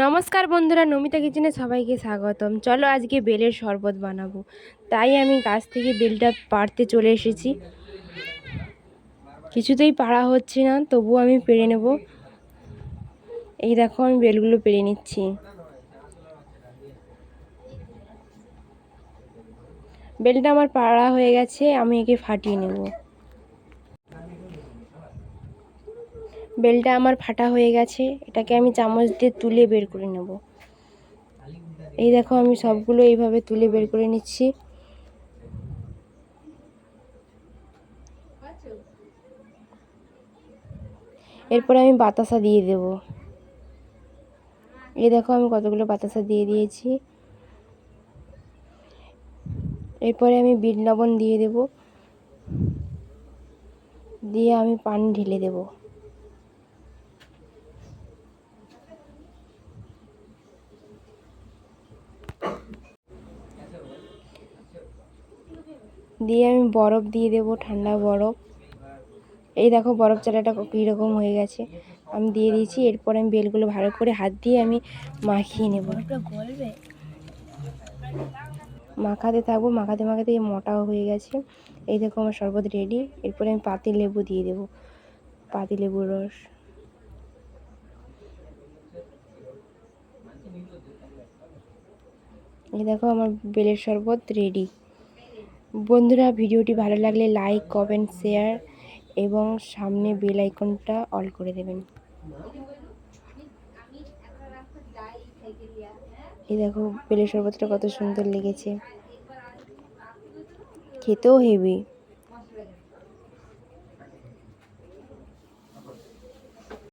নমস্কার বন্ধুরা, নমিতা কিচেনে সবাইকে স্বাগতম। চলো আজকে বেলের শরবত বানাবো। তাই আমি গাছ থেকে বেলটা পাড়তে চলে এসেছি। কিছুতেই পাড়া হচ্ছে না, তবুও আমি পেড়ে নেব। এই দেখো, আমি বেলগুলো পেড়ে নিচ্ছি। বেলটা আমার পাড়া হয়ে গেছে, আমি একে ফাটিয়ে নেব। বেলটা আমার ফাটা হয়ে গেছে, এটাকে আমি চামচ দিয়ে তুলে বের করে নেব। এই দেখো, আমি সবগুলো এইভাবে তুলে বের করে নিচ্ছি। এরপর আমি বাতাসা দিয়ে দেব। এই দেখো, আমি কতগুলো বাতাসা দিয়ে দিয়েছি। এরপরে আমি বিট লবণ দিয়ে দেব, দিয়ে আমি পানি ঢেলে দেব। দিয়ে আমি বরফ দিয়ে দেব, ঠান্ডা বরফ। এই দেখো, বরফ চালাটা কীরকম হয়ে গেছে, আমি দিয়ে দিয়েছি। এরপর আমি বেলগুলো ভালো করে হাত দিয়ে আমি মাখিয়ে নেব। মাখাতে থাকবো, মাখাতে মাখাতে মোটাও হয়ে গেছে। এই দেখো, আমার শরবত রেডি। এরপরে আমি পাতি লেবু দিয়ে দেব, পাতি লেবুর রস। এই দেখো, আমার বেলের শরবত রেডি। বন্ধুরা, ভিডিওটি ভালো লাগলে লাইক, কমেন্ট, শেয়ার এবং সামনে বেল আইকনটা অল করে দেবেন। এই দেখো, বেলের শরবতটা কত সুন্দর লেগেছে, খেতেও হেভি।